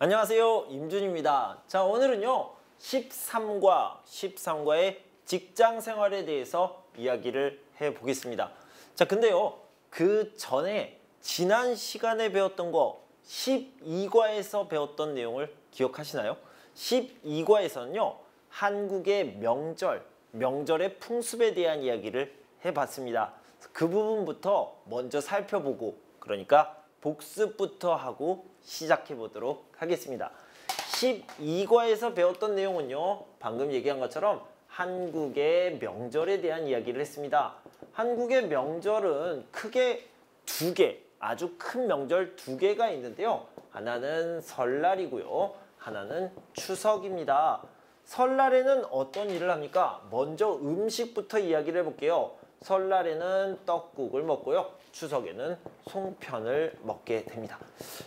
안녕하세요, 임준입니다. 자, 오늘은요 13과의 직장 생활에 대해서 이야기를 해보겠습니다. 자, 근데요 그 전에 지난 시간에 배웠던 거 12과에서 배웠던 내용을 기억하시나요? 12과에서는요 한국의 명절의 풍습에 대한 이야기를 해봤습니다. 그 부분부터 먼저 살펴보고, 그러니까 복습부터 하고 시작해 보도록 하겠습니다. 12과에서 배웠던 내용은요 방금 얘기한 것처럼 한국의 명절에 대한 이야기를 했습니다. 한국의 명절은 크게 두 개, 아주 큰 명절 두 개가 있는데요. 하나는 설날이고요, 하나는 추석입니다. 설날에는 어떤 일을 합니까? 먼저 음식부터 이야기를 해볼게요. 설날에는 떡국을 먹고요, 추석에는 송편을 먹게 됩니다.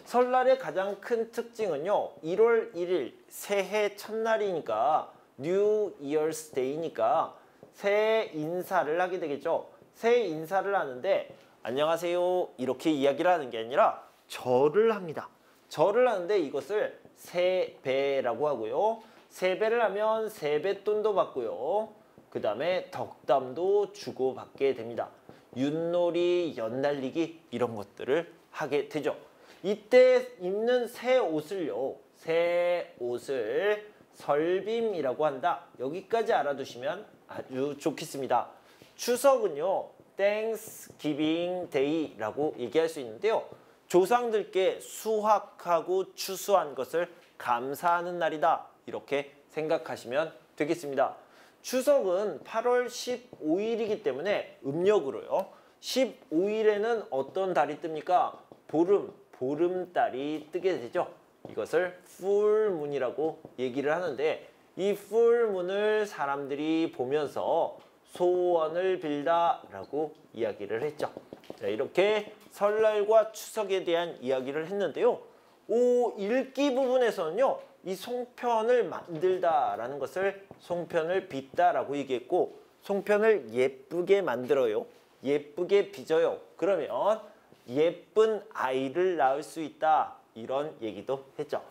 설날의 가장 큰 특징은요 1월 1일 새해 첫날이니까 New Year's Day니까 새해 인사를 하게 되겠죠. 새해 인사를 하는데 안녕하세요 이렇게 이야기를 하는 게 아니라 절을 합니다. 절을 하는데 이것을 세배라고 하고요, 세배를 하면 세뱃돈도 받고요, 그 다음에 덕담도 주고받게 됩니다. 윷놀이, 연날리기 이런 것들을 하게 되죠. 이때 입는 새 옷을요, 새 옷을 설빔이라고 한다. 여기까지 알아두시면 아주 좋겠습니다. 추석은요 Thanksgiving Day라고 얘기할 수 있는데요, 조상들께 수확하고 추수한 것을 감사하는 날이다, 이렇게 생각하시면 되겠습니다. 추석은 8월 15일이기 때문에 음력으로요 15일에는 어떤 달이 뜹니까? 보름달이 뜨게 되죠. 이것을 풀문이라고 얘기를 하는데, 이 풀문을 사람들이 보면서 소원을 빌다라고 이야기를 했죠. 자, 이렇게 설날과 추석에 대한 이야기를 했는데요. 읽기 부분에서는요 이 송편을 만들다라는 것을 송편을 빚다라고 얘기했고, 송편을 예쁘게 만들어요, 예쁘게 빚어요, 그러면 예쁜 아이를 낳을 수 있다, 이런 얘기도 했죠.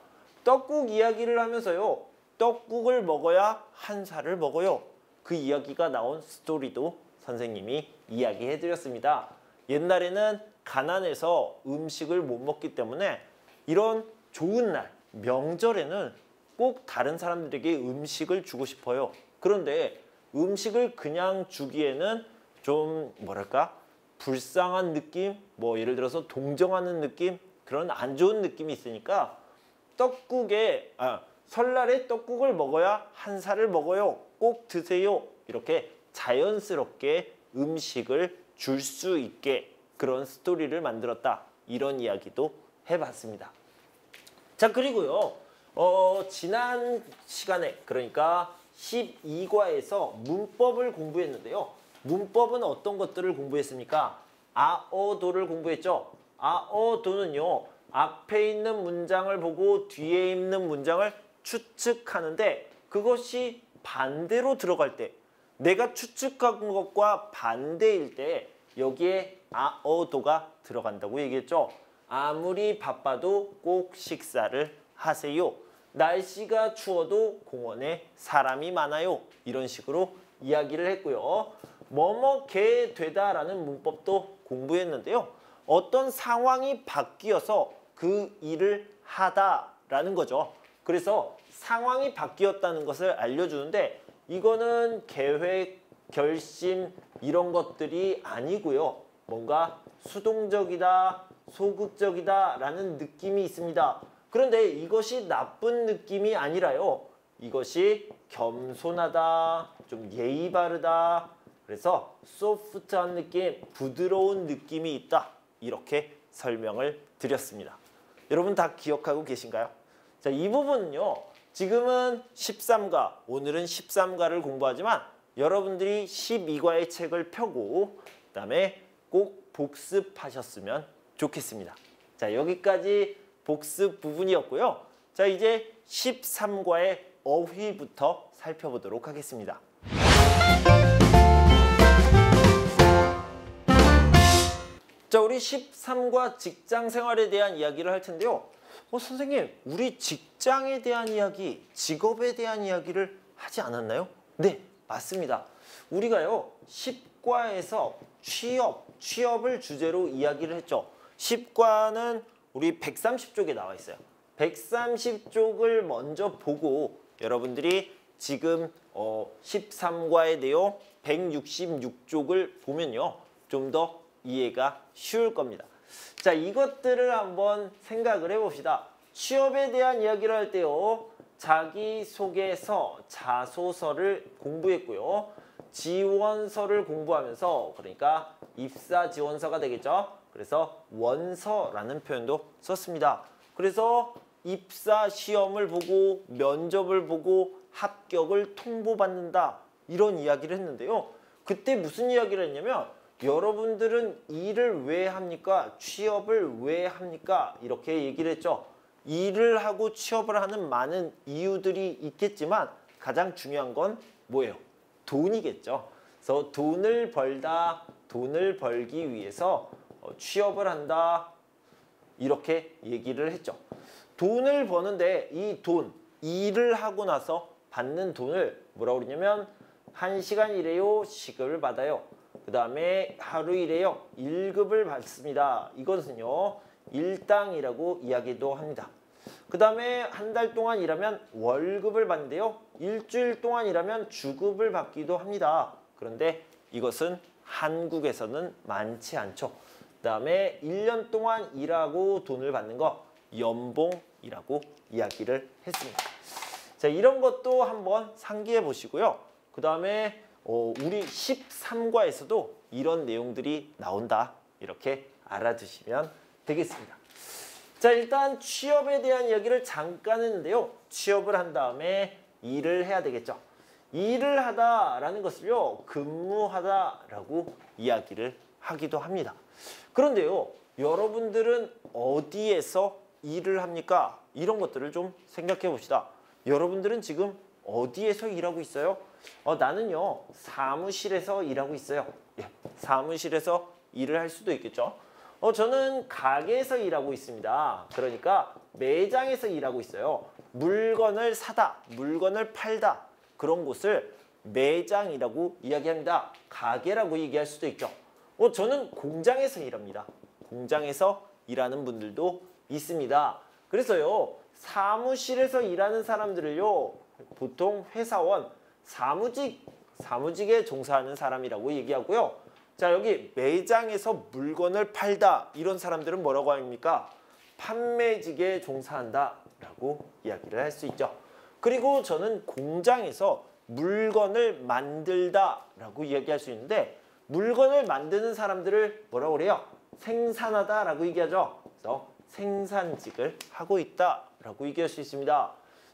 떡국 이야기를 하면서요 떡국을 먹어야 한 살을 먹어요, 그 이야기가 나온 스토리도 선생님이 이야기해 드렸습니다. 옛날에는 가난해서 음식을 못 먹기 때문에 이런 좋은 날 명절에는 꼭 다른 사람들에게 음식을 주고 싶어요. 그런데 음식을 그냥 주기에는 좀 뭐랄까 불쌍한 느낌, 뭐 예를 들어서 동정하는 느낌, 그런 안 좋은 느낌이 있으니까 설날에 떡국을 먹어야 한 살을 먹어요, 꼭 드세요, 이렇게 자연스럽게 음식을 줄 수 있게 그런 스토리를 만들었다, 이런 이야기도 해봤습니다. 자, 그리고요 지난 시간에, 그러니까 12과에서 문법을 공부했는데요. 문법은 어떤 것들을 공부했습니까? 아어도를 공부했죠. 아어도는요 앞에 있는 문장을 보고 뒤에 있는 문장을 추측하는데, 그것이 반대로 들어갈 때, 내가 추측한 것과 반대일 때 여기에 아어도가 들어간다고 얘기했죠. 아무리 바빠도 꼭 식사를 하세요. 날씨가 추워도 공원에 사람이 많아요. 이런 식으로 이야기를 했고요. 뭐뭐게 되다라는 문법도 공부했는데요. 어떤 상황이 바뀌어서 그 일을 하다라는 거죠. 그래서 상황이 바뀌었다는 것을 알려주는데, 이거는 계획, 결심 이런 것들이 아니고요. 뭔가 수동적이다, 소극적이다 라는 느낌이 있습니다. 그런데 이것이 나쁜 느낌이 아니라요, 이것이 겸손하다, 좀 예의 바르다, 그래서 소프트한 느낌, 부드러운 느낌이 있다, 이렇게 설명을 드렸습니다. 여러분 다 기억하고 계신가요? 자, 이 부분은요 지금은 13과, 오늘은 13과를 공부하지만 여러분들이 12과의 책을 펴고 그다음에 꼭 복습하셨으면 좋겠습니다. 자, 여기까지 복습 부분이었고요. 자, 이제 13과의 어휘부터 살펴보도록 하겠습니다. 자, 우리 13과 직장 생활에 대한 이야기를 할 텐데요. 선생님, 우리 직장에 대한 이야기, 직업에 대한 이야기를 하지 않았나요? 네, 맞습니다. 우리가요, 10과에서 취업을 주제로 이야기를 했죠. 10과는 우리 130쪽에 나와 있어요. 130쪽을 먼저 보고 여러분들이 지금 13과의 내용 166쪽을 보면요, 좀 더 이해가 쉬울 겁니다. 자, 이것들을 한번 생각을 해봅시다. 취업에 대한 이야기를 할 때요, 자기소개서, 자소서를 공부했고요. 지원서를 공부하면서, 그러니까 입사 지원서가 되겠죠. 그래서 원서라는 표현도 썼습니다. 그래서 입사 시험을 보고 면접을 보고 합격을 통보받는다, 이런 이야기를 했는데요. 그때 무슨 이야기를 했냐면, 여러분들은 일을 왜 합니까? 취업을 왜 합니까? 이렇게 얘기를 했죠. 일을 하고 취업을 하는 많은 이유들이 있겠지만 가장 중요한 건 뭐예요? 돈이겠죠. 그래서 돈을 벌기 위해서 취업을 한다, 이렇게 얘기를 했죠. 돈을 버는데 이 돈, 일을 하고 나서 받는 돈을 뭐라고 그러냐면 1시간 일해요, 시급을 받아요. 그 다음에 하루 일해요, 1급을 받습니다. 이것은요, 일당이라고 이야기도 합니다. 그 다음에 한 달 동안 일하면 월급을 받는데요, 일주일 동안 일하면 주급을 받기도 합니다. 그런데 이것은 한국에서는 많지 않죠. 그 다음에 1년 동안 일하고 돈을 받는 거, 연봉이라고 이야기를 했습니다. 자, 이런 것도 한번 상기해 보시고요. 그 다음에 우리 13과에서도 이런 내용들이 나온다, 이렇게 알아두시면 되겠습니다. 자, 일단 취업에 대한 이야기를 잠깐 했는데요. 취업을 한 다음에 일을 해야 되겠죠. 일을 하다라는 것을요, 근무하다라고 이야기를 하기도 합니다. 그런데요, 여러분들은 어디에서 일을 합니까? 이런 것들을 좀 생각해 봅시다. 여러분들은 지금 어디에서 일하고 있어요? 나는요, 사무실에서 일하고 있어요. 예, 사무실에서 일을 할 수도 있겠죠. 저는 가게에서 일하고 있습니다. 그러니까 매장에서 일하고 있어요. 물건을 사다, 물건을 팔다, 그런 곳을 매장이라고 이야기합니다. 가게라고 얘기할 수도 있죠. 저는 공장에서 일합니다. 공장에서 일하는 분들도 있습니다. 그래서요, 사무실에서 일하는 사람들을요, 보통 회사원, 사무직에 종사하는 사람이라고 얘기하고요. 자, 여기 매장에서 물건을 팔다, 이런 사람들은 뭐라고 합니까? 판매직에 종사한다 라고 이야기를 할 수 있죠. 그리고 저는 공장에서 물건을 만들다 라고 이야기할 수 있는데, 물건을 만드는 사람들을 뭐라고 그래요? 생산하다 라고 얘기하죠. 그래서 생산직을 하고 있다 라고 얘기할 수 있습니다.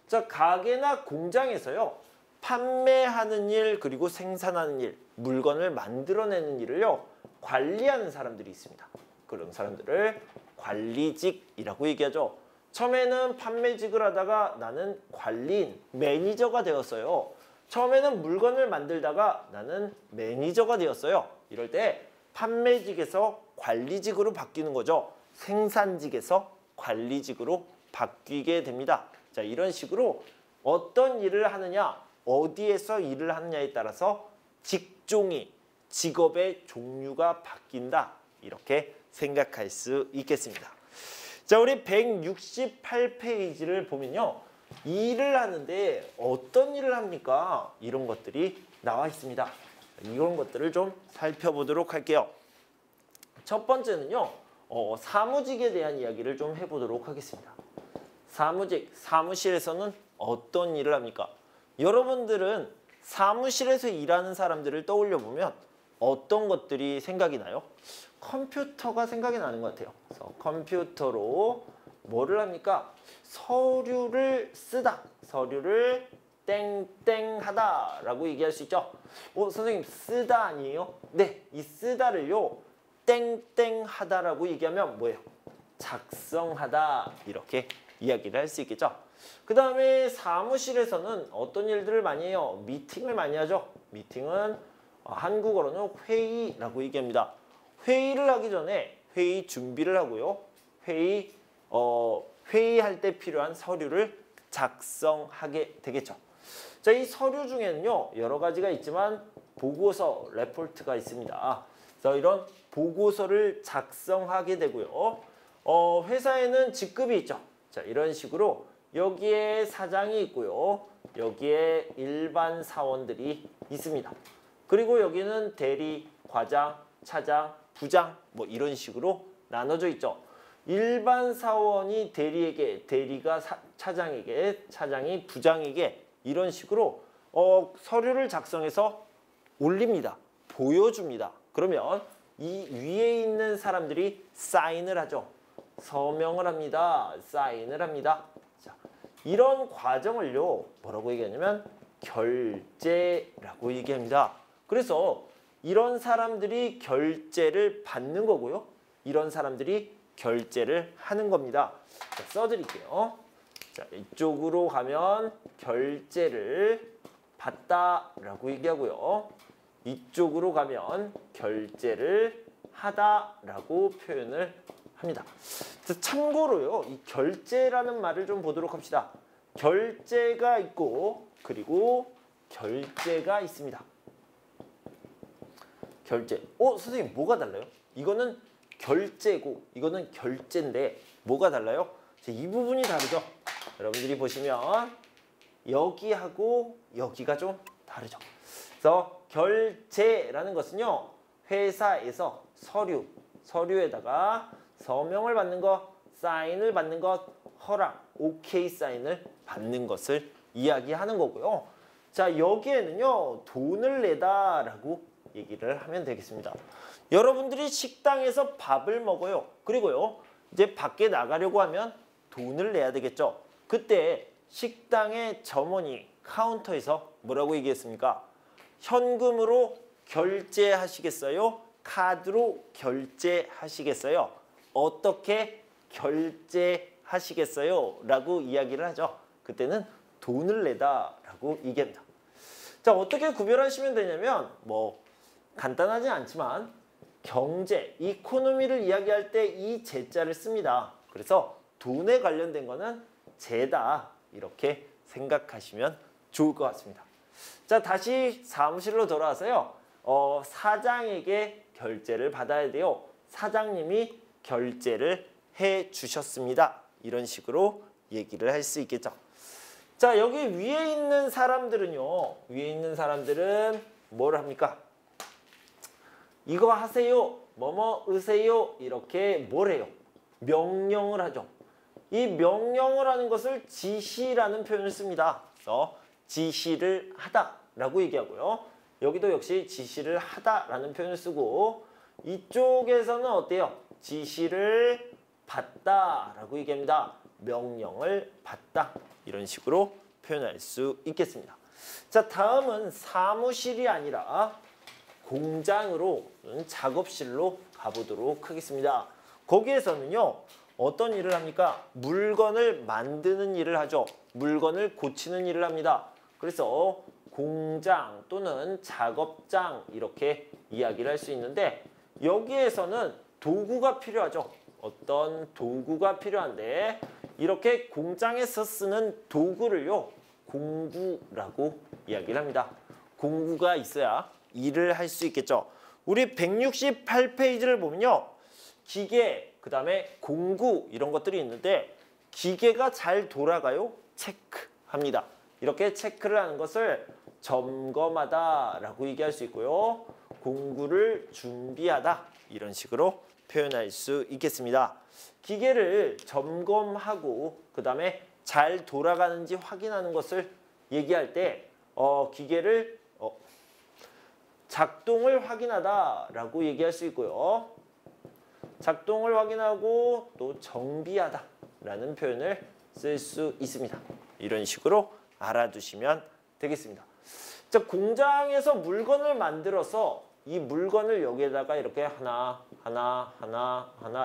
자, 가게나 공장에서요, 판매하는 일, 그리고 생산하는 일, 물건을 만들어내는 일을요, 관리하는 사람들이 있습니다. 그런 사람들을 관리직이라고 얘기하죠. 처음에는 판매직을 하다가 나는 관리인, 매니저가 되었어요. 처음에는 물건을 만들다가 나는 매니저가 되었어요. 이럴 때 판매직에서 관리직으로 바뀌는 거죠. 생산직에서 관리직으로 바뀌게 됩니다. 자, 이런 식으로 어떤 일을 하느냐, 어디에서 일을 하느냐에 따라서 직종이, 직업의 종류가 바뀐다, 이렇게 생각할 수 있겠습니다. 자, 우리 168페이지를 보면요, 일을 하는데 어떤 일을 합니까? 이런 것들이 나와 있습니다. 이런 것들을 좀 살펴보도록 할게요. 첫 번째는요, 사무직에 대한 이야기를 좀 해보도록 하겠습니다. 사무직, 사무실에서는 어떤 일을 합니까? 여러분들은 사무실에서 일하는 사람들을 떠올려 보면 어떤 것들이 생각이 나요? 컴퓨터가 생각이 나는 것 같아요. 그래서 컴퓨터로 뭐를 합니까? 서류를 쓰다, 서류를 땡땡하다 라고 얘기할 수 있죠. 선생님, 쓰다 아니에요? 네, 이 쓰다를요, 땡땡하다라고 얘기하면 뭐예요? 작성하다, 이렇게 이야기를 할 수 있겠죠. 그 다음에 사무실에서는 어떤 일들을 많이 해요? 미팅을 많이 하죠. 미팅은 한국어로는 회의라고 얘기합니다. 회의를 하기 전에 회의 준비를 하고요. 회의 회의할 때 필요한 서류를 작성하게 되겠죠. 자, 이 서류 중에는요, 여러 가지가 있지만 보고서, 레포트가 있습니다. 그래서 이런 보고서를 작성하게 되고요. 회사에는 직급이 있죠. 자, 이런 식으로 여기에 사장이 있고요. 여기에 일반 사원들이 있습니다. 그리고 여기는 대리, 과장, 차장, 부장 뭐 이런 식으로 나눠져 있죠. 일반 사원이 대리에게, 대리가 차장에게, 차장이 부장에게 이런 식으로 서류를 작성해서 올립니다. 보여줍니다. 그러면 이 위에 있는 사람들이 사인을 하죠. 서명을 합니다. 사인을 합니다. 자, 이런 과정을요, 뭐라고 얘기하냐면 결제라고 얘기합니다. 그래서 이런 사람들이 결제를 받는 거고요. 이런 사람들이 결제를 하는 겁니다. 자, 써드릴게요. 자, 이쪽으로 가면 결제를 받다라고 얘기하고요. 이쪽으로 가면 결제를 하다라고 표현을 합니다. 참고로요, 이 결제라는 말을 좀 보도록 합시다. 결제가 있고 그리고 결제가 있습니다. 결제. 선생님 뭐가 달라요? 이거는 결제고 이거는 결제인데 뭐가 달라요? 이 부분이 다르죠. 여러분들이 보시면 여기하고 여기가 좀 다르죠. 그래서 결제라는 것은요, 회사에서 서류에다가 서명을 받는 것, 사인을 받는 것, 허락, 오케이 사인을 받는 것을 이야기하는 거고요. 자, 여기에는요, 돈을 내다라고 얘기를 하면 되겠습니다. 여러분들이 식당에서 밥을 먹어요. 그리고요, 이제 밖에 나가려고 하면 돈을 내야 되겠죠. 그때 식당의 점원이 카운터에서 뭐라고 얘기했습니까? 현금으로 결제하시겠어요? 카드로 결제하시겠어요? 어떻게 결제하시겠어요? 라고 이야기를 하죠. 그때는 돈을 내다라고 얘기합니다. 자, 어떻게 구별하시면 되냐면 간단하지 않지만 경제, 이코노미를 이야기할 때 이 제자를 씁니다. 그래서 돈에 관련된 거는 제다 이렇게 생각하시면 좋을 것 같습니다. 자, 다시 사무실로 돌아와서요. 사장에게 결제를 받아야 돼요. 사장님이 결제를 해 주셨습니다. 이런 식으로 얘기를 할 수 있겠죠. 자, 여기 위에 있는 사람들은요. 위에 있는 사람들은 뭘 합니까? 이거 하세요. 뭐뭐 으세요. 이렇게 뭘 해요? 명령을 하죠. 이 명령을 하는 것을 지시라는 표현을 씁니다. 그래서 지시를 하다라고 얘기하고요. 여기도 역시 지시를 하다라는 표현을 쓰고, 이쪽에서는 어때요? 지시를 받다라고 얘기합니다. 명령을 받다. 이런 식으로 표현할 수 있겠습니다. 자, 다음은 사무실이 아니라 공장으로, 작업실로 가보도록 하겠습니다. 거기에서는요, 어떤 일을 합니까? 물건을 만드는 일을 하죠. 물건을 고치는 일을 합니다. 그래서 공장 또는 작업장 이렇게 이야기를 할 수 있는데, 여기에서는 도구가 필요하죠. 어떤 도구가 필요한데, 이렇게 공장에서 쓰는 도구를요, 공구라고 이야기를 합니다. 공구가 있어야 일을 할 수 있겠죠. 우리 168페이지를 보면요, 기계, 그 다음에 공구 이런 것들이 있는데, 기계가 잘 돌아가요? 체크합니다. 이렇게 체크를 하는 것을 점검하다 라고 얘기할 수 있고요. 공구를 준비하다 이런 식으로 표현할 수 있겠습니다. 기계를 점검하고 그 다음에 잘 돌아가는지 확인하는 것을 얘기할 때 기계를 작동을 확인하다 라고 얘기할 수 있고요. 작동을 확인하고 또 정비하다 라는 표현을 쓸 수 있습니다. 이런 식으로 알아두시면 되겠습니다. 자, 공장에서 물건을 만들어서 이 물건을 여기에다가 이렇게 하나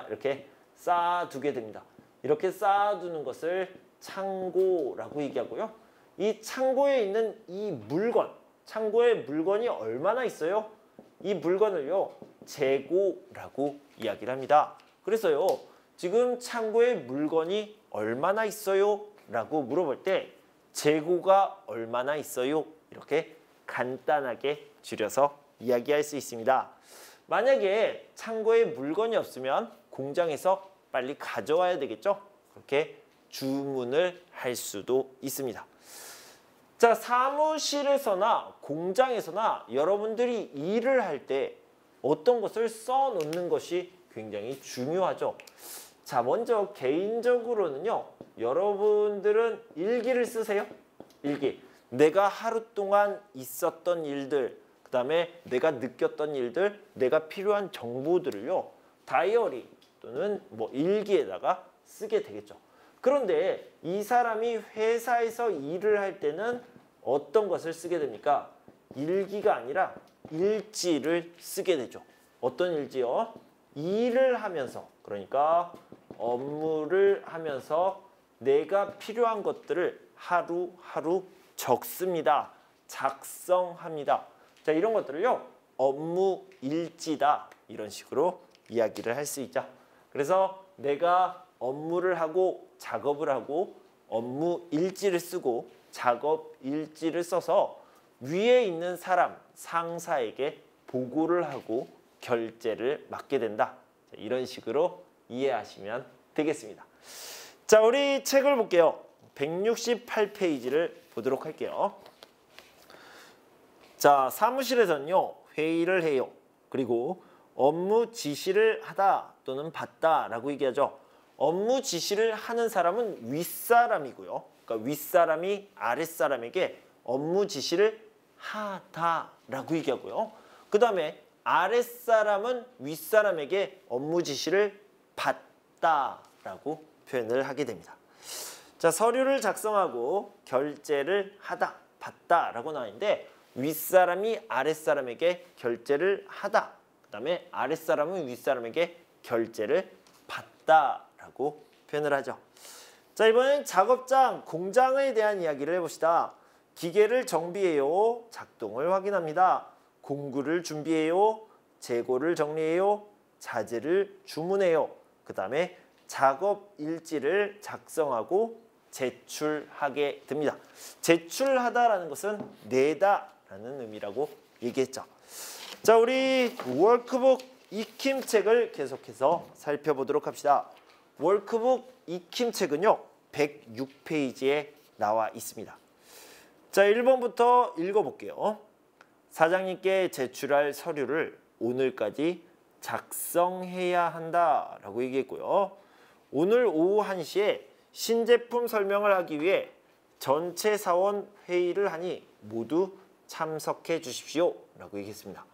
이렇게 쌓아두게 됩니다. 이렇게 쌓아두는 것을 창고라고 얘기하고요. 이 창고에 있는 이 물건, 창고에 물건이 얼마나 있어요? 이 물건을요, 재고라고 이야기를 합니다. 그래서요, 지금 창고에 물건이 얼마나 있어요? 라고 물어볼 때 재고가 얼마나 있어요? 이렇게 간단하게 줄여서 이야기할 수 있습니다. 만약에 창고에 물건이 없으면 공장에서 빨리 가져와야 되겠죠? 그렇게 주문을 할 수도 있습니다. 자, 사무실에서나 공장에서나 여러분들이 일을 할 때 어떤 것을 써놓는 것이 굉장히 중요하죠. 자, 먼저 개인적으로는요. 여러분들은 일기를 쓰세요? 일기. 내가 하루 동안 있었던 일들, 그 다음에 내가 느꼈던 일들, 내가 필요한 정보들을요. 다이어리 또는 뭐 일기에다가 쓰게 되겠죠. 그런데 이 사람이 회사에서 일을 할 때는 어떤 것을 쓰게 됩니까? 일기가 아니라 일지를 쓰게 되죠. 어떤 일지요? 일을 하면서, 그러니까 업무를 하면서 내가 필요한 것들을 하루하루 적습니다. 작성합니다. 자, 이런 것들을요. 업무 일지다. 이런 식으로 이야기를 할 수 있죠. 그래서 내가 업무를 하고 작업을 하고 업무 일지를 쓰고 작업 일지를 써서 위에 있는 사람, 상사에게 보고를 하고 결제를 맡게 된다. 자, 이런 식으로 이해하시면 되겠습니다. 자, 우리 책을 볼게요. 168페이지를 보도록 할게요. 자, 사무실에서는요. 회의를 해요. 그리고 업무 지시를 하다 또는 받다라고 얘기하죠. 업무 지시를 하는 사람은 윗사람이고요. 그러니까 윗사람이 아랫사람에게 업무 지시를 하다라고 얘기하고요. 그 다음에 아랫사람은 윗사람에게 업무 지시를 받다라고 표현을 하게 됩니다. 자, 서류를 작성하고 결제를 하다, 받다라고 나왔는데 윗사람이 아랫사람에게 결제를 하다, 그 다음에 아랫사람은 윗사람에게 결제를 받다라고 표현을 하죠. 자, 이번엔 작업장, 공장에 대한 이야기를 해봅시다. 기계를 정비해요. 작동을 확인합니다. 공구를 준비해요. 재고를 정리해요. 자재를 주문해요. 그 다음에 작업 일지를 작성하고 제출하게 됩니다. 제출하다라는 것은 내다라는 의미라고 얘기했죠. 자, 우리 워크북 익힘책을 계속해서 살펴보도록 합시다. 워크북 익힘책은요. 106페이지에 나와 있습니다. 자, 1번부터 읽어볼게요. 사장님께 제출할 서류를 오늘까지 작성해야 한다라고 얘기했고요. 오늘 오후 1시에 신제품 설명을 하기 위해 전체 사원 회의를 하니 모두 참석해 주십시오 라고 얘기했습니다.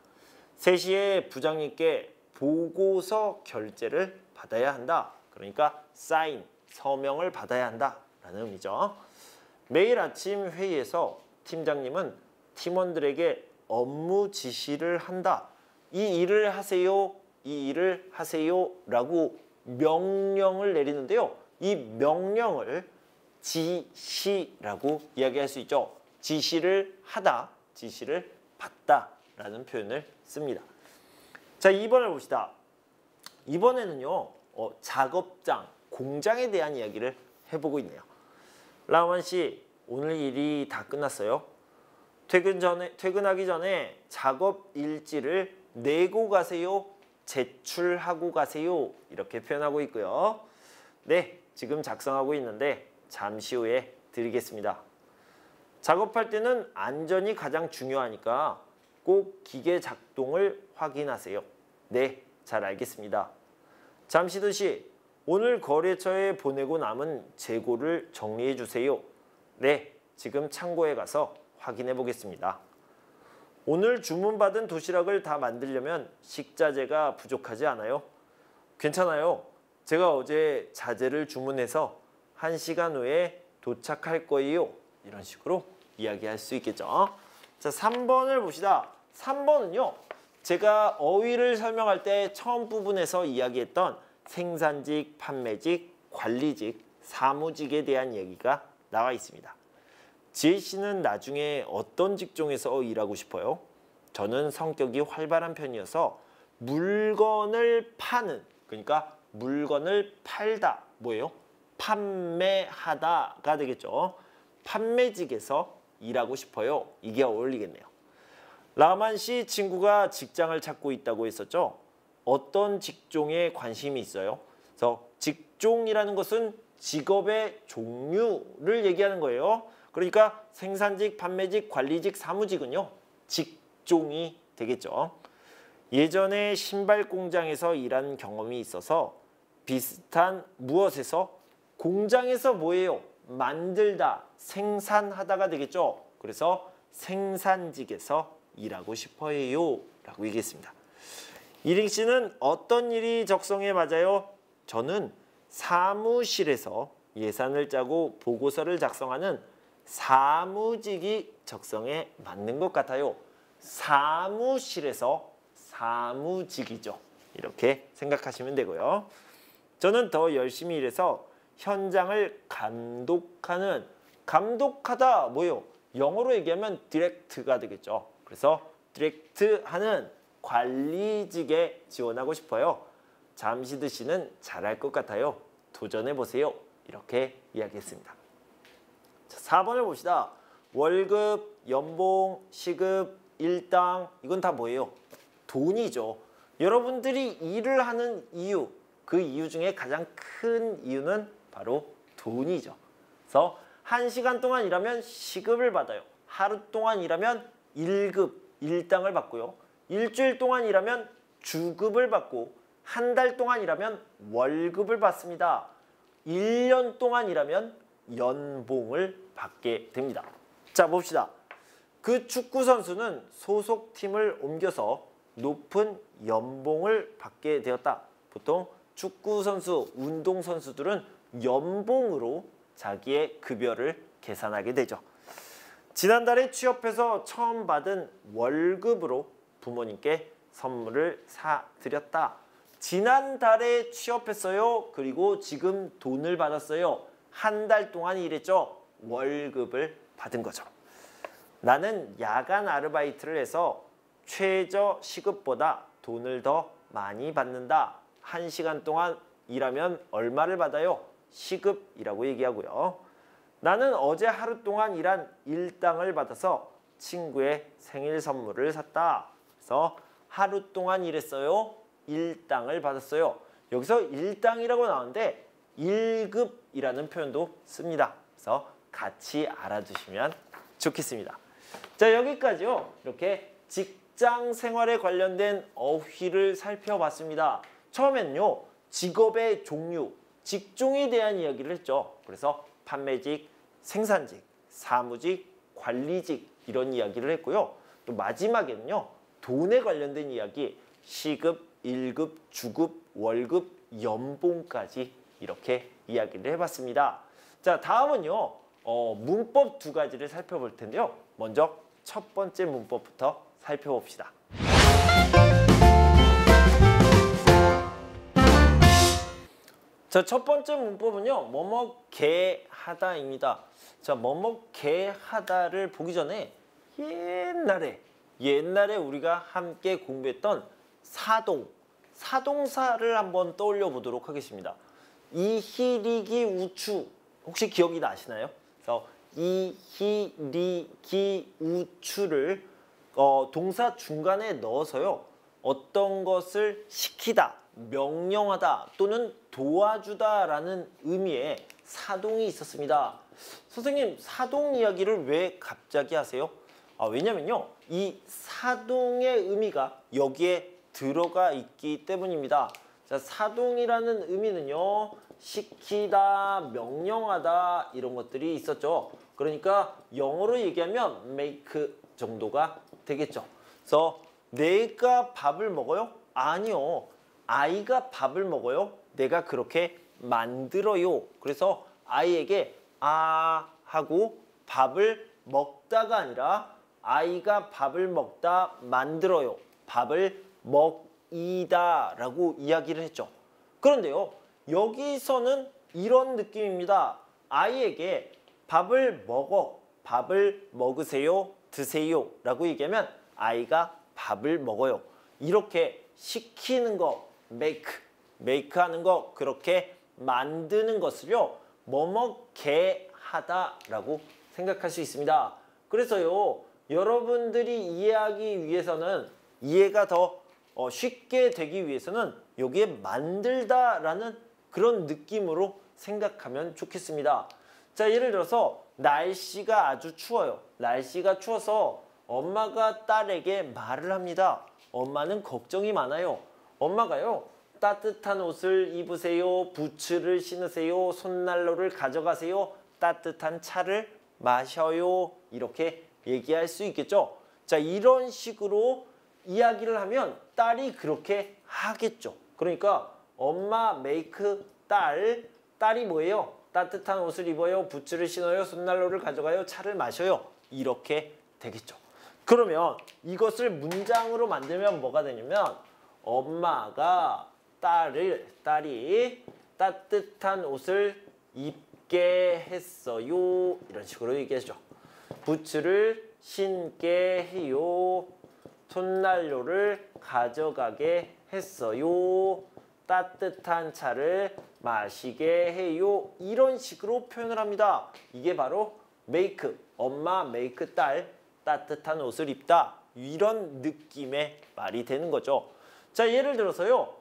3시에 부장님께 보고서 결제를 받아야 한다. 그러니까 사인, 서명을 받아야 한다라는 의미죠. 매일 아침 회의에서 팀장님은 팀원들에게 업무 지시를 한다. 이 일을 하세요. 이 일을 하세요. 라고 명령을 내리는데요. 이 명령을 지시라고 이야기할 수 있죠. 지시를 하다, 지시를 받다 라는 표현을 씁니다. 자, 2번을 봅시다. 이번에는요. 작업장, 공장에 대한 이야기를 해보고 있네요. 라원 씨, 오늘 일이 다 끝났어요? 퇴근하기 전에 작업 일지를 내고 가세요? 제출하고 가세요? 이렇게 표현하고 있고요. 네, 지금 작성하고 있는데 잠시 후에 드리겠습니다. 작업할 때는 안전이 가장 중요하니까 꼭 기계 작동을 확인하세요. 네, 잘 알겠습니다. 잠시도 시 오늘 거래처에 보내고 남은 재고를 정리해 주세요. 네, 지금 창고에 가서 확인해 보겠습니다. 오늘 주문받은 도시락을 다 만들려면 식자재가 부족하지 않아요? 괜찮아요. 제가 어제 자재를 주문해서 1시간 후에 도착할 거예요. 이런 식으로 이야기할 수 있겠죠. 자, 3번을 봅시다. 3번은요. 제가 어휘를 설명할 때 처음 부분에서 이야기했던 생산직, 판매직, 관리직, 사무직에 대한 얘기가 나와 있습니다. 지혜 씨는 나중에 어떤 직종에서 일하고 싶어요? 저는 성격이 활발한 편이어서 물건을 파는, 그러니까 물건을 팔다. 뭐예요? 판매하다가 되겠죠. 판매직에서 일하고 싶어요. 이게 어울리겠네요. 라만 씨 친구가 직장을 찾고 있다고 했었죠. 어떤 직종에 관심이 있어요? 그래서 직종이라는 것은 직업의 종류를 얘기하는 거예요. 그러니까 생산직, 판매직, 관리직, 사무직은요. 직종이 되겠죠. 예전에 신발 공장에서 일한 경험이 있어서 비슷한 무엇에서 공장에서 뭐예요? 만들다, 생산하다가 되겠죠. 그래서 생산직에서 일하고 싶어요 라고 얘기했습니다. 이링 씨는 어떤 일이 적성에 맞아요? 저는 사무실에서 예산을 짜고 보고서를 작성하는 사무직이 적성에 맞는 것 같아요. 사무실에서 사무직이죠. 이렇게 생각하시면 되고요. 저는 더 열심히 일해서 현장을 감독하는, 감독하다 뭐예요? 영어로 얘기하면 디렉트가 되겠죠. 그래서 디렉트하는 관리직에 지원하고 싶어요. 잠시드 씨는 잘할 것 같아요. 도전해보세요. 이렇게 이야기했습니다. 자, 4번을 봅시다. 월급, 연봉, 시급, 일당 이건 다 뭐예요? 돈이죠. 여러분들이 일을 하는 이유, 그 이유 중에 가장 큰 이유는 바로 돈이죠. 그래서 1시간 동안 일하면 시급을 받아요. 하루 동안 일하면 1급, 일당을 받고요. 일주일 동안 일하면 주급을 받고 한 달 동안 일하면 월급을 받습니다. 1년 동안 일하면 연봉을 받게 됩니다. 자, 봅시다. 그 축구 선수는 소속팀을 옮겨서 높은 연봉을 받게 되었다. 보통 축구 선수, 운동 선수들은 연봉으로 자기의 급여를 계산하게 되죠. 지난달에 취업해서 처음 받은 월급으로 부모님께 선물을 사드렸다. 지난달에 취업했어요. 그리고 지금 돈을 받았어요. 한 달 동안 일했죠. 월급을 받은 거죠. 나는 야간 아르바이트를 해서 최저 시급보다 돈을 더 많이 받는다. 1시간 동안 일하면 얼마를 받아요? 시급이라고 얘기하고요. 나는 어제 하루 동안 일한 일당을 받아서 친구의 생일 선물을 샀다. 그래서 하루 동안 일했어요. 일당을 받았어요. 여기서 일당이라고 나오는데 1급이라는 표현도 씁니다. 그래서 같이 알아두시면 좋겠습니다. 자, 여기까지요. 이렇게 직장 생활에 관련된 어휘를 살펴봤습니다. 처음에는요. 직업의 종류, 직종에 대한 이야기를 했죠. 그래서 판매직, 생산직, 사무직, 관리직 이런 이야기를 했고요. 또 마지막에는요. 돈에 관련된 이야기, 시급, 1급, 주급, 월급, 연봉까지 이렇게 이야기를 해봤습니다. 자, 다음은요. 문법 2가지를 살펴볼 텐데요. 먼저 첫 번째 문법부터 살펴봅시다. 자, 첫 번째 문법은요. 뭐뭐게 하다입니다. 자, 뭐뭐게 하다를 보기 전에 옛날에 우리가 함께 공부했던 사동사를 한번 떠올려 보도록 하겠습니다. 이희리기 우추 혹시 기억이 나시나요? 그래서 이희리기 우추를 동사 중간에 넣어서요. 어떤 것을 시키다, 명령하다 또는 도와주다라는 의미의 사동이 있었습니다. 선생님, 사동 이야기를 왜 갑자기 하세요? 왜냐면요. 이 사동의 의미가 여기에 들어가 있기 때문입니다. 자, 사동이라는 의미는요. 시키다, 명령하다 이런 것들이 있었죠. 그러니까 영어로 얘기하면 make 정도가 되겠죠. 그래서 내가 밥을 먹어요? 아니요. 아이가 밥을 먹어요? 내가 그렇게 만들어요. 그래서 아이에게 하고 밥을 먹다가 아니라 아이가 밥을 먹다 만들어요. 밥을 먹이다 라고 이야기를 했죠. 그런데요. 여기서는 이런 느낌입니다. 아이에게 밥을 먹으세요, 드세요 라고 얘기하면 아이가 밥을 먹어요. 이렇게 시키는 거 make, make 하는 거 그렇게 만드는 것을요. 뭐뭐게 하다라고 생각할 수 있습니다. 그래서요. 여러분들이 이해하기 위해서는 이해가 더 쉽게 되기 위해서는 여기에 만들다라는 그런 느낌으로 생각하면 좋겠습니다. 자, 예를 들어서 날씨가 아주 추워요. 날씨가 추워서 엄마가 딸에게 말을 합니다. 엄마는 걱정이 많아요. 엄마가요. 따뜻한 옷을 입으세요. 부츠를 신으세요. 손난로를 가져가세요. 따뜻한 차를 마셔요. 이렇게 얘기할 수 있겠죠. 자, 이런 식으로 이야기를 하면 딸이 그렇게 하겠죠. 그러니까 엄마 메이크 딸이 뭐예요? 따뜻한 옷을 입어요. 부츠를 신어요. 손난로를 가져가요. 차를 마셔요. 이렇게 되겠죠. 그러면 이것을 문장으로 만들면 뭐가 되냐면 엄마가 딸이 따뜻한 옷을 입게 했어요. 이런 식으로 얘기하죠. 부츠를 신게 해요. 손난로를 가져가게 했어요. 따뜻한 차를 마시게 해요. 이런 식으로 표현을 합니다. 이게 바로 make, 엄마 make 딸, 따뜻한 옷을 입다. 이런 느낌의 말이 되는 거죠. 자, 예를 들어서요.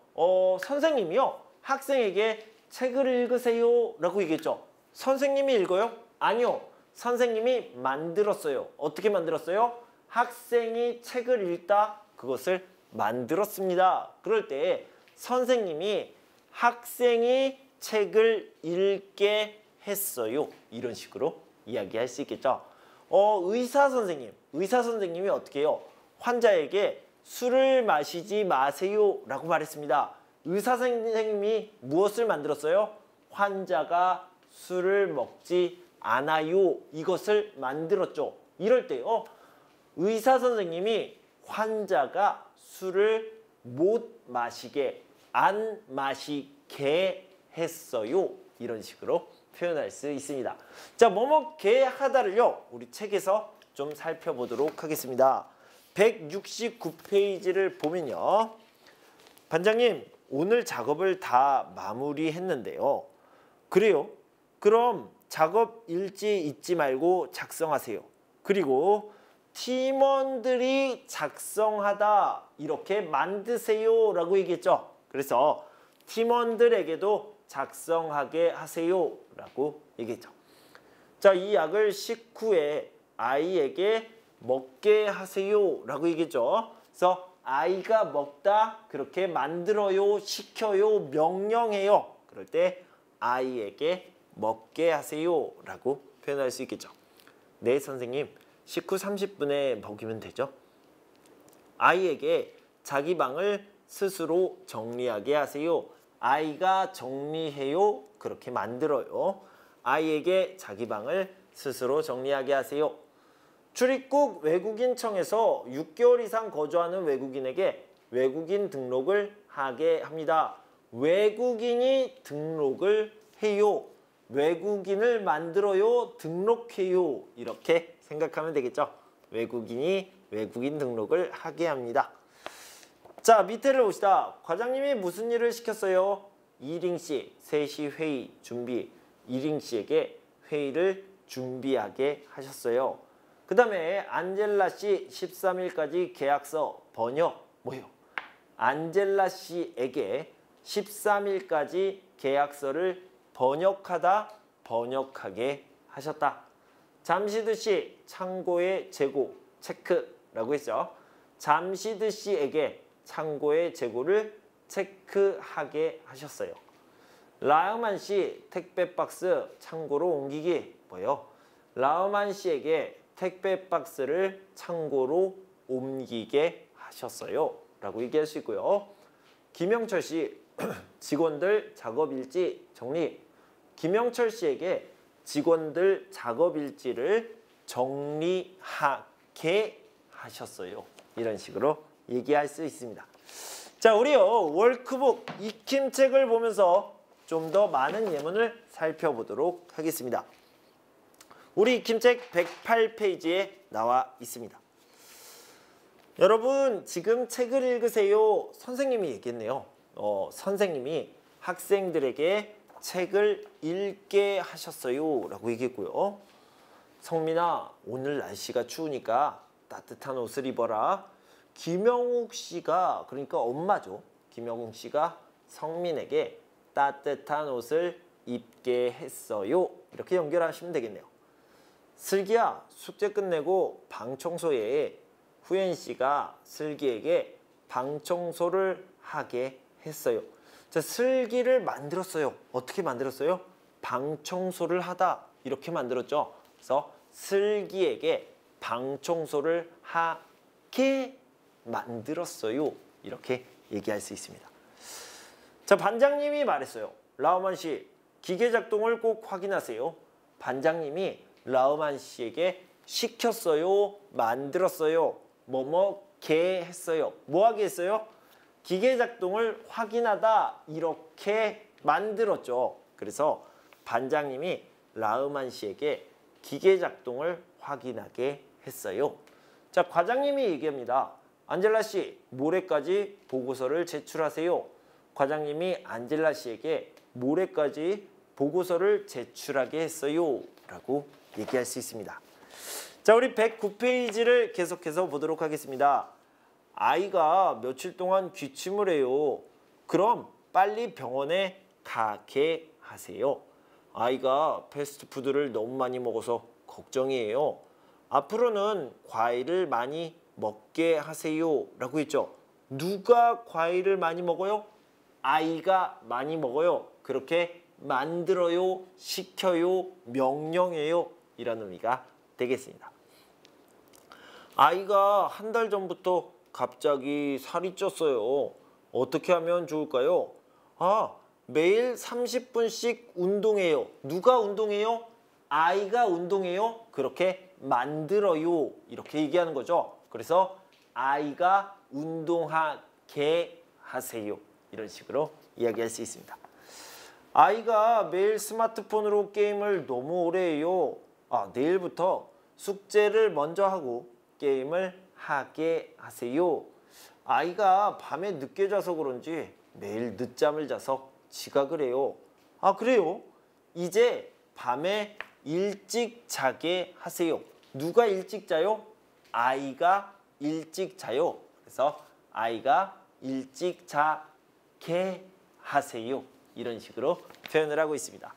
선생님이요. 학생에게 책을 읽으세요 라고 얘기했죠. 선생님이 읽어요? 아니요. 선생님이 만들었어요. 어떻게 만들었어요? 학생이 책을 읽다. 그것을 만들었습니다. 그럴 때 선생님이 학생이 책을 읽게 했어요. 이런 식으로 이야기할 수 있겠죠. 의사 선생님이 어떻게 해요? 환자에게 술을 마시지 마세요 라고 말했습니다. 의사 선생님이 무엇을 만들었어요? 환자가 술을 먹지 않아요. 이것을 만들었죠. 이럴 때요. 의사 선생님이 환자가 술을 못 마시게, 안 마시게 했어요. 이런 식으로 표현할 수 있습니다. 자, 뭐뭐게 하다를요. 우리 책에서 좀 살펴보도록 하겠습니다. 169페이지를 보면요. 반장님, 오늘 작업을 다 마무리했는데요. 그래요? 그럼 작업 일지 잊지 말고 작성하세요. 그리고 팀원들이 작성하다 이렇게 만드세요 라고 얘기했죠. 그래서 팀원들에게도 작성하게 하세요 라고 얘기했죠. 자, 이 약을 식후에 아이에게 먹게 하세요 라고 얘기했죠. 그래서 아이가 먹다 그렇게 만들어요, 시켜요, 명령해요. 그럴 때 아이에게 먹게 하세요 라고 표현할 수 있겠죠. 네, 선생님. 식후 30분에 먹이면 되죠. 아이에게 자기 방을 스스로 정리하게 하세요. 아이가 정리해요. 그렇게 만들어요. 아이에게 자기 방을 스스로 정리하게 하세요. 출입국 외국인청에서 6개월 이상 거주하는 외국인에게 외국인 등록을 하게 합니다. 외국인이 등록을 해요. 외국인을 만들어요. 등록해요. 이렇게 생각하면 되겠죠. 외국인이 외국인 등록을 하게 합니다. 자, 밑에를 봅시다. 과장님이 무슨 일을 시켰어요? 이링씨 3시 회의 준비. 이링씨에게 회의를 준비하게 하셨어요. 그 다음에 안젤라씨 13일까지 계약서 번역. 뭐예요? 안젤라씨에게 13일까지 계약서를 번역하게 하셨다. 잠시드 씨 창고의 재고 체크라고 했죠. 잠시드 씨에게 창고의 재고를 체크하게 하셨어요. 라흐만 씨 택배 박스 창고로 옮기기. 뭐예요? 라흐만 씨에게 택배 박스를 창고로 옮기게 하셨어요 라고 얘기할 수 있고요. 김영철 씨 직원들 작업일지 정리. 김영철 씨에게 직원들 작업일지를 정리하게 하셨어요. 이런 식으로 얘기할 수 있습니다. 자, 우리요 월크북 익힘책을 보면서 좀 더 많은 예문을 살펴보도록 하겠습니다. 우리 익힘책 108페이지에 나와 있습니다. 여러분 지금 책을 읽으세요. 선생님이 얘기했네요. 선생님이 학생들에게 책을 읽게 하셨어요 라고 얘기했고요. 성민아, 오늘 날씨가 추우니까 따뜻한 옷을 입어라. 김영욱 씨가, 그러니까 엄마죠. 김영욱 씨가 성민에게 따뜻한 옷을 입게 했어요. 이렇게 연결하시면 되겠네요. 슬기야, 숙제 끝내고 방 청소해. 후연 씨가 슬기에게 방 청소를 하게 했어요. 자, 슬기를 만들었어요. 어떻게 만들었어요? 방 청소를 하다 이렇게 만들었죠. 그래서 슬기에게 방 청소를 하게 만들었어요. 이렇게 얘기할 수 있습니다. 자, 반장님이 말했어요. 라우만 씨, 기계 작동을 꼭 확인하세요. 반장님이 라우만 씨에게 시켰어요. 만들었어요. 뭐뭐게 했어요. 뭐하게 했어요? 기계 작동을 확인하다 이렇게 만들었죠. 그래서 반장님이 라우만 씨에게 기계 작동을 확인하게 했어요. 자, 과장님이 얘기합니다. 안젤라 씨, 모레까지 보고서를 제출하세요. 과장님이 안젤라 씨에게 모레까지 보고서를 제출하게 했어요. 라고 얘기할 수 있습니다. 자, 우리 109페이지를 계속해서 보도록 하겠습니다. 아이가 며칠 동안 기침을 해요. 그럼 빨리 병원에 가게 하세요. 아이가 패스트푸드를 너무 많이 먹어서 걱정이에요. 앞으로는 과일을 많이 먹게 하세요. 라고 했죠. 누가 과일을 많이 먹어요? 아이가 많이 먹어요. 그렇게 만들어요, 시켜요, 명령해요. 이런 의미가 되겠습니다. 아이가 한 달 전부터 갑자기 살이 쪘어요. 어떻게 하면 좋을까요? 매일 30분씩 운동해요. 누가 운동해요? 아이가 운동해요. 그렇게 만들어요. 이렇게 얘기하는 거죠. 그래서 아이가 운동하게 하세요. 이런 식으로 이야기할 수 있습니다. 아이가 매일 스마트폰으로 게임을 너무 오래 해요. 내일부터 숙제를 먼저 하고 게임을 하게 하세요. 아이가 밤에 늦게 자서 그런지 매일 늦잠을 자서 지각을 해요. 그래요? 이제 밤에 일찍 자게 하세요. 누가 일찍 자요? 아이가 일찍 자요. 그래서 아이가 일찍 자게 하세요. 이런 식으로 표현을 하고 있습니다.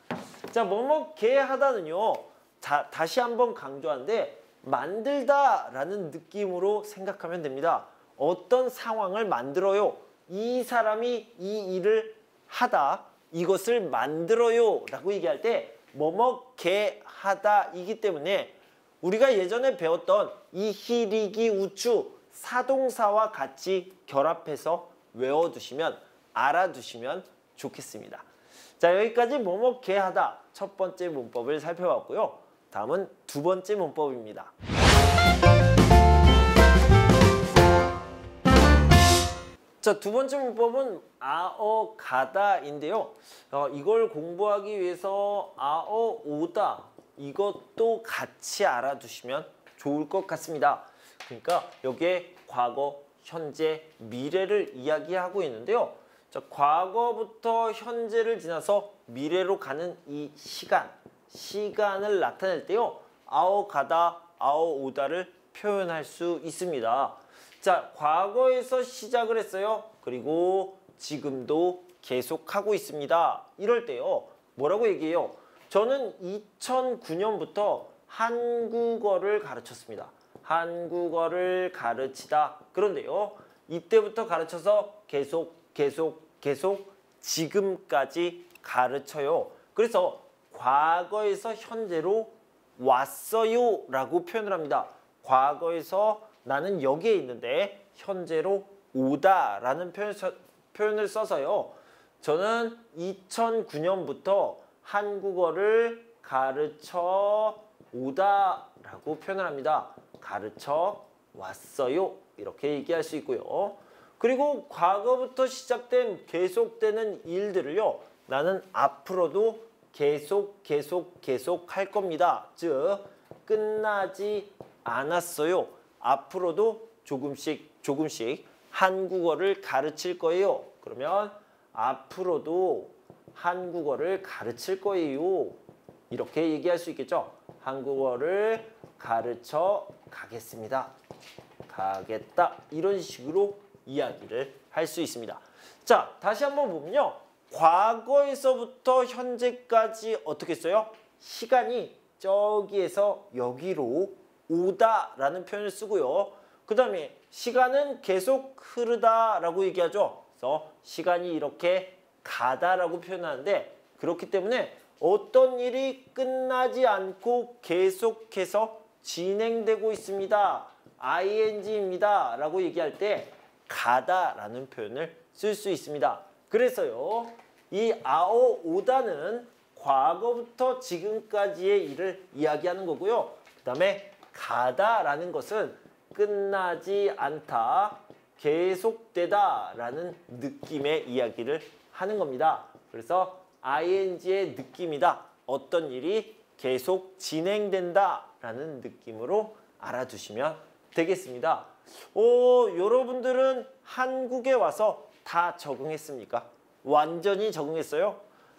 자, 뭐뭐게 하다는요. 다시 한번 강조하는데 만들다라는 느낌으로 생각하면 됩니다. 어떤 상황을 만들어요. 이 사람이 이 일을 하다, 이것을 만들어요 라고 얘기할 때 뭐뭐게 하다이기 때문에 우리가 예전에 배웠던 이 히리기 우추 사동사와 같이 결합해서 외워두시면, 알아두시면 좋겠습니다. 자, 여기까지 뭐뭐게 하다 첫 번째 문법을 살펴봤고요. 다음은 두 번째 문법입니다. 자, 두 번째 문법은 아어 가다인데요. 이걸 공부하기 위해서 아어 오다 이것도 같이 알아두시면 좋을 것 같습니다. 그러니까 여기에 과거, 현재, 미래를 이야기하고 있는데요. 자, 과거부터 현재를 지나서 미래로 가는 이 시간을 나타낼 때요. 아어 가다, 아어 오다를 표현할 수 있습니다. 자, 과거에서 시작을 했어요. 그리고 지금도 계속하고 있습니다. 이럴 때요. 뭐라고 얘기해요? 저는 2009년부터 한국어를 가르쳤습니다. 한국어를 가르치다. 그런데요. 이때부터 가르쳐서 계속 지금까지 가르쳐요. 그래서 과거에서 현재로 왔어요 라고 표현을 합니다. 과거에서 나는 여기에 있는데 현재로 오다 라는 표현을 써서요. 저는 2009년부터 한국어를 가르쳐 오다 라고 표현을 합니다. 가르쳐 왔어요. 이렇게 얘기할 수 있고요. 그리고 과거부터 시작된 계속되는 일들을요. 나는 앞으로도 계속 할 겁니다. 즉 끝나지 않았어요. 앞으로도 조금씩 한국어를 가르칠 거예요. 그러면 앞으로도 한국어를 가르칠 거예요. 이렇게 얘기할 수 있겠죠. 한국어를 가르쳐 가겠습니다. 가겠다. 이런 식으로 이야기를 할 수 있습니다. 자, 다시 한번 보면요. 과거에서부터 현재까지 어떻게 써요? 시간이 저기에서 여기로 오다라는 표현을 쓰고요. 그 다음에 시간은 계속 흐르다라고 얘기하죠. 그래서 시간이 이렇게 가다라고 표현하는데 그렇기 때문에 어떤 일이 끝나지 않고 계속해서 진행되고 있습니다. ing입니다. 라고 얘기할 때 가다라는 표현을 쓸 수 있습니다. 그래서요. 이 아오 오다는 과거부터 지금까지의 일을 이야기하는 거고요. 그 다음에 가다라는 것은 끝나지 않다, 계속되다 라는 느낌의 이야기를 하는 겁니다. 그래서 ing의 느낌이다. 어떤 일이 계속 진행된다 라는 느낌으로 알아두시면 되겠습니다. 여러분들은 한국에 와서 다 적응했습니까? 완전히 적응했어요?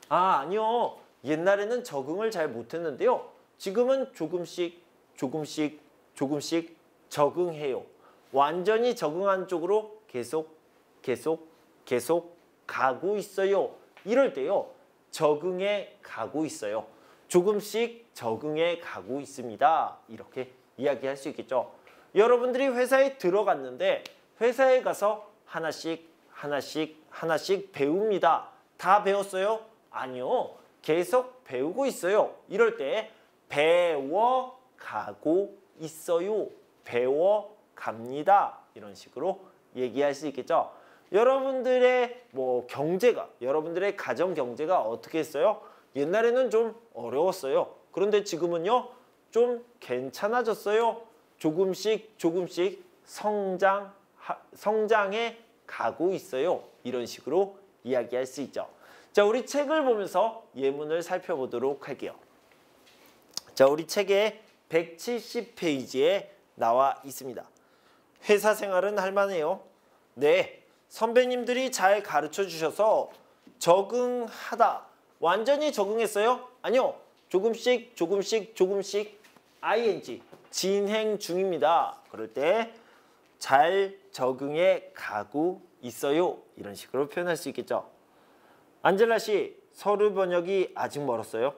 아니요. 옛날에는 적응을 잘 못했는데요. 지금은 조금씩 적응해요. 완전히 적응한 쪽으로 계속 가고 있어요. 이럴 때요. 적응해 가고 있어요. 조금씩 적응해 가고 있습니다. 이렇게 이야기할 수 있겠죠. 여러분들이 회사에 들어갔는데 회사에 가서 하나씩 배웁니다. 다 배웠어요? 아니요. 계속 배우고 있어요. 이럴 때 배워가고 있어요. 배워갑니다. 이런 식으로 얘기할 수 있겠죠. 여러분들의 여러분들의 가정 경제가 어떻게 했어요? 옛날에는 좀 어려웠어요. 그런데 지금은요, 좀 괜찮아졌어요. 조금씩 성장해 가고 있어요. 이런 식으로 이야기할 수 있죠. 자, 우리 책을 보면서 예문을 살펴보도록 할게요. 자, 우리 책의 170페이지에 나와 있습니다. 회사 생활은 할만해요. 네, 선배님들이 잘 가르쳐 주셔서 적응하다. 완전히 적응했어요? 아니요. 조금씩 ing 진행 중입니다. 그럴 때 잘 적응해 가고 있어요. 이런 식으로 표현할 수 있겠죠. 안젤라 씨, 서류 번역이 아직 멀었어요?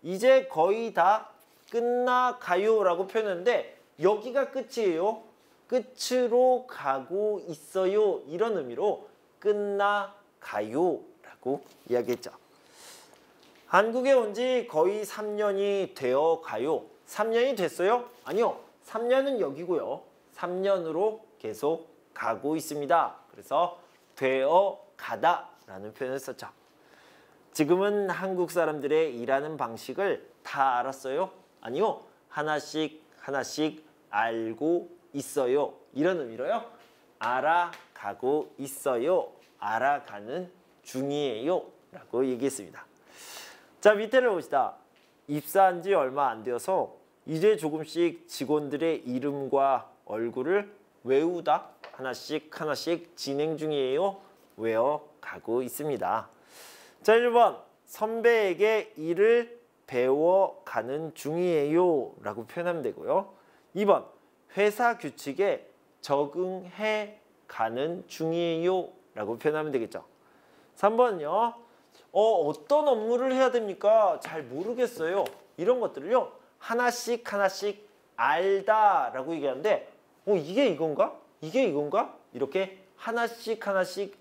이제 거의 다 끝나가요 라고 표현했는데 여기가 끝이에요. 끝으로 가고 있어요. 이런 의미로 끝나가요 라고 이야기했죠. 한국에 온 지 거의 3년이 되어 가요. 3년이 됐어요? 아니요. 3년은 여기고요. 3년으로 계속 가고 있습니다. 그래서 되어 가다 라는 표현을 썼죠. 지금은 한국 사람들의 일하는 방식을 다 알았어요? 아니요. 하나씩 알고 있어요. 이런 의미로요. 알아가고 있어요. 알아가는 중이에요. 라고 얘기했습니다. 자, 밑에를 봅시다. 입사한 지 얼마 안 되어서 이제 조금씩 직원들의 이름과 얼굴을 외우다 하나씩 진행 중이에요. 외워가고 있습니다. 자, 1번 선배에게 일을 배워가는 중이에요 라고 표현하면 되고요. 2번 회사 규칙에 적응해 가는 중이에요 라고 표현하면 되겠죠. 3번은요. 어떤 업무를 해야 됩니까? 잘 모르겠어요. 이런 것들을요. 하나씩 알다 라고 얘기하는데 이게 이건가? 이게 이건가? 이렇게 하나씩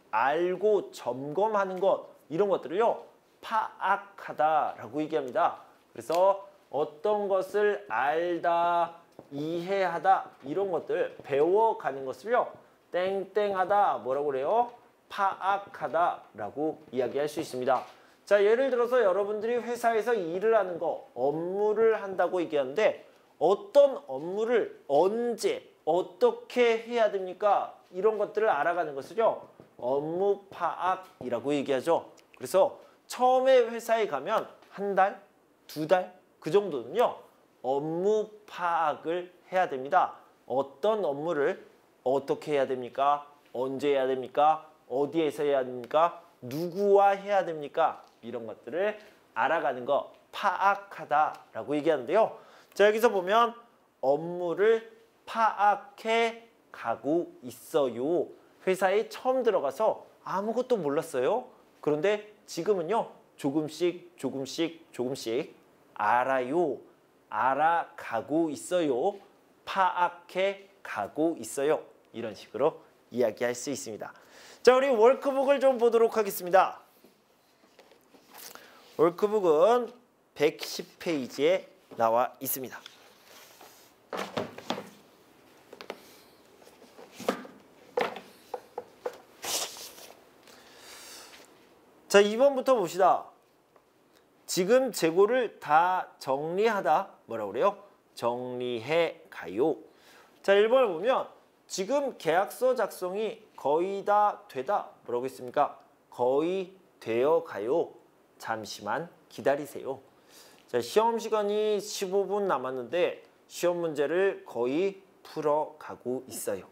알고 점검하는 것 이런 것들을요. 파악하다 라고 얘기합니다. 그래서 어떤 것을 알다, 이해하다 이런 것들 배워가는 것을요. 땡땡하다 뭐라고 그래요? 파악하다 라고 이야기할 수 있습니다. 자, 예를 들어서 여러분들이 회사에서 일을 하는 거, 업무를 한다고 얘기하는데 어떤 업무를 언제, 어떻게 해야 됩니까? 이런 것들을 알아가는 것을요. 업무 파악이라고 얘기하죠. 그래서 처음에 회사에 가면 한 달, 두 달 그 정도는요. 업무 파악을 해야 됩니다. 어떤 업무를 어떻게 해야 됩니까? 언제 해야 됩니까? 어디에서 해야 됩니까? 누구와 해야 됩니까? 이런 것들을 알아가는 거 파악하다라고 얘기하는데요. 자, 여기서 보면 업무를 파악해 가고 있어요. 회사에 처음 들어가서 아무것도 몰랐어요. 그런데 지금은요. 조금씩 알아요. 알아가고 있어요. 파악해 가고 있어요. 이런 식으로 이야기할 수 있습니다. 자, 우리 워크북을 좀 보도록 하겠습니다. 워크북은 110페이지에 나와 있습니다. 자, 2번부터 봅시다. 지금 재고를 다 정리하다. 뭐라고 그래요? 정리해 가요. 자, 1번을 보면 지금 계약서 작성이 거의 다 되다. 뭐라고 했습니까? 거의 되어 가요. 잠시만 기다리세요. 자, 시험 시간이 15분 남았는데 시험 문제를 거의 풀어가고 있어요.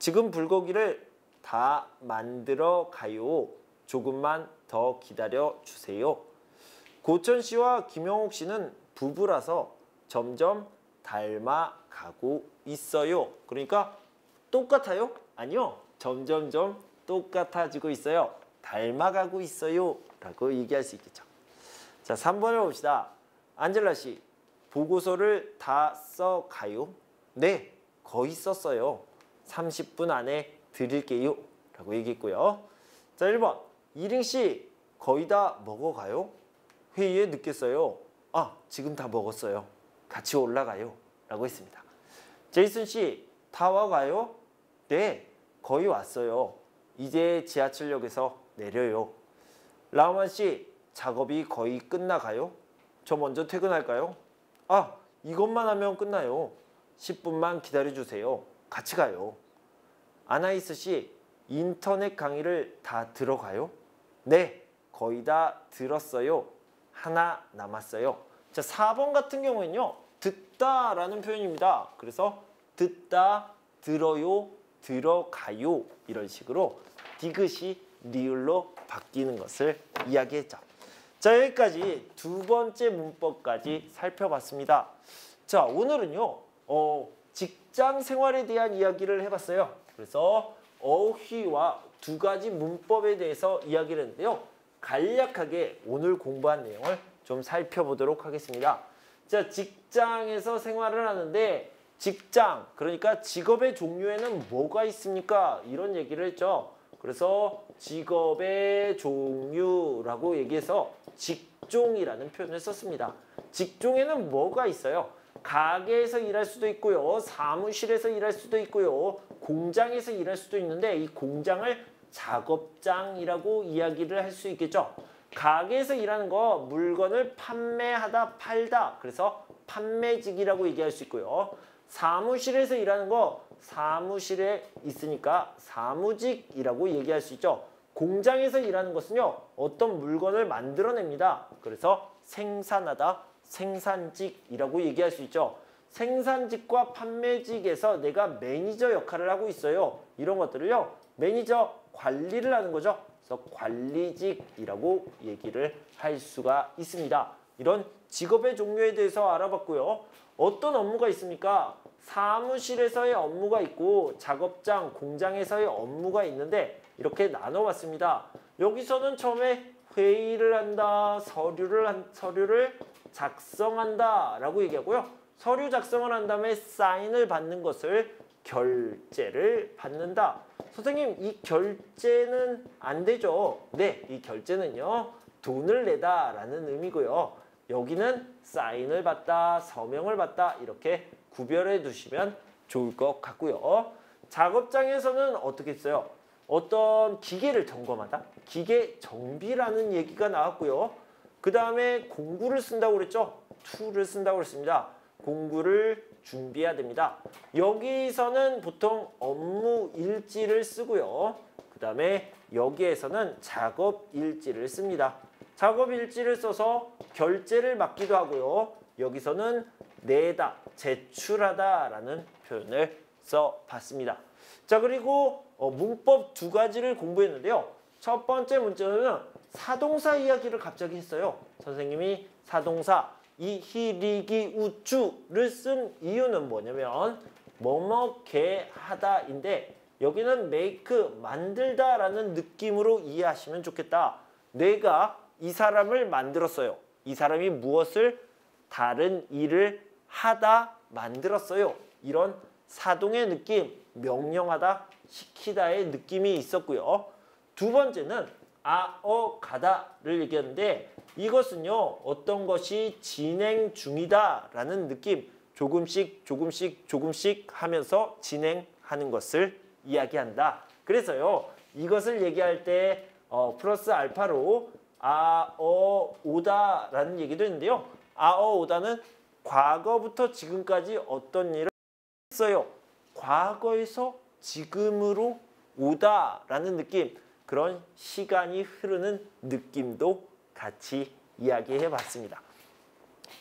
지금 불고기를 다 만들어 가요. 조금만 더 기다려 주세요. 고천 씨와 김영옥 씨는 부부라서 점점 닮아가고 있어요. 그러니까 똑같아요? 아니요. 점점점 똑같아지고 있어요. 닮아가고 있어요. 라고 얘기할 수 있겠죠. 자, 3번을 봅시다. 안젤라 씨, 보고서를 다 써가요? 네, 거의 썼어요. 30분 안에 드릴게요. 라고 얘기했고요. 자, 1번. 이링 씨, 거의 다 먹어가요? 회의에 늦겠어요. 아, 지금 다 먹었어요. 같이 올라가요. 라고 했습니다. 제이슨 씨, 다 와가요? 네, 거의 왔어요. 이제 지하철역에서 내려요. 라우만 씨, 작업이 거의 끝나가요? 저 먼저 퇴근할까요? 아, 이것만 하면 끝나요. 10분만 기다려주세요. 같이 가요. 아나이스 씨, 인터넷 강의를 다 들어가요? 네, 거의 다 들었어요. 하나 남았어요. 자, 4번 같은 경우에는요. 듣다라는 표현입니다. 그래서 듣다, 들어요, 들어가요 이런 식으로 디귿이 리을로 바뀌는 것을 이야기했죠. 자, 여기까지 두 번째 문법까지 살펴봤습니다. 자, 오늘은요. 직장 생활에 대한 이야기를 해봤어요. 그래서 어휘와 두 가지 문법에 대해서 이야기를 했는데요. 간략하게 오늘 공부한 내용을 좀 살펴보도록 하겠습니다. 자, 직장에서 생활을 하는데 직장, 그러니까 직업의 종류에는 뭐가 있습니까? 이런 얘기를 했죠. 그래서 직업의 종류라고 얘기해서 직종이라는 표현을 썼습니다. 직종에는 뭐가 있어요? 가게에서 일할 수도 있고요. 사무실에서 일할 수도 있고요. 공장에서 일할 수도 있는데 이 공장을 작업장이라고 이야기를 할 수 있겠죠. 가게에서 일하는 거 물건을 판매하다, 팔다. 그래서 판매직이라고 얘기할 수 있고요. 사무실에서 일하는 거 사무실에 있으니까 사무직이라고 얘기할 수 있죠. 공장에서 일하는 것은요. 어떤 물건을 만들어냅니다. 그래서 생산하다, 생산직이라고 얘기할 수 있죠. 생산직과 판매직에서 내가 매니저 역할을 하고 있어요. 이런 것들을요. 매니저 관리를 하는 거죠. 그래서 관리직이라고 얘기를 할 수가 있습니다. 이런 직업의 종류에 대해서 알아봤고요. 어떤 업무가 있습니까? 사무실에서의 업무가 있고 작업장, 공장에서의 업무가 있는데 이렇게 나눠봤습니다. 여기서는 처음에 회의를 한다, 서류를 작성한다 라고 얘기하고요. 서류 작성을 한 다음에 사인을 받는 것을 결제를 받는다. 선생님, 이 결제는 안 되죠? 네, 이 결제는요. 돈을 내다 라는 의미고요. 여기는 사인을 받다, 서명을 받다 이렇게 구별해 두시면 좋을 것 같고요. 작업장에서는 어떻게 써요? 어떤 기계를 점검하다? 기계 정비라는 얘기가 나왔고요. 그 다음에 공구를 쓴다고 그랬죠? 툴을 쓴다고 그랬습니다. 공구를 준비해야 됩니다. 여기서는 보통 업무 일지를 쓰고요. 그 다음에 여기에서는 작업 일지를 씁니다. 작업 일지를 써서 결제를 받기도 하고요. 여기서는 내다, 제출하다 라는 표현을 써봤습니다. 자, 그리고 문법 두 가지를 공부했는데요. 첫 번째 문제는 사동사 이야기를 갑자기 했어요. 선생님이 사동사 이, 히, 리, 기, 우, 주를 쓴 이유는 뭐냐면 뭐뭐게 하다인데 여기는 make, 만들다라는 느낌으로 이해하시면 좋겠다. 내가 이 사람을 만들었어요. 이 사람이 무엇을 다른 일을 하다 만들었어요. 이런 사동의 느낌, 명령하다, 시키다의 느낌이 있었고요. 두 번째는 가다를 얘기하는데 이것은요. 어떤 것이 진행 중이다라는 느낌, 조금씩 하면서 진행하는 것을 이야기한다. 그래서요. 이것을 얘기할 때 플러스 알파로 오다라는 얘기도 있는데요. 오다는 과거부터 지금까지 어떤 일을 했어요. 과거에서 지금으로 오다라는 느낌, 그런 시간이 흐르는 느낌도 같이 이야기해 봤습니다.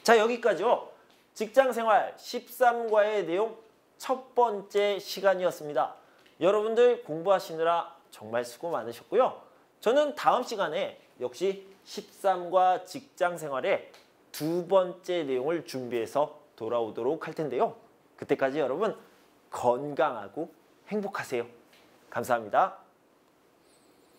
자, 여기까지요. 직장생활 13과의 내용 첫 번째 시간이었습니다. 여러분들 공부하시느라 정말 수고 많으셨고요. 저는 다음 시간에 역시 13과 직장생활의 두 번째 내용을 준비해서 돌아오도록 할 텐데요. 그때까지 여러분 건강하고 행복하세요. 감사합니다.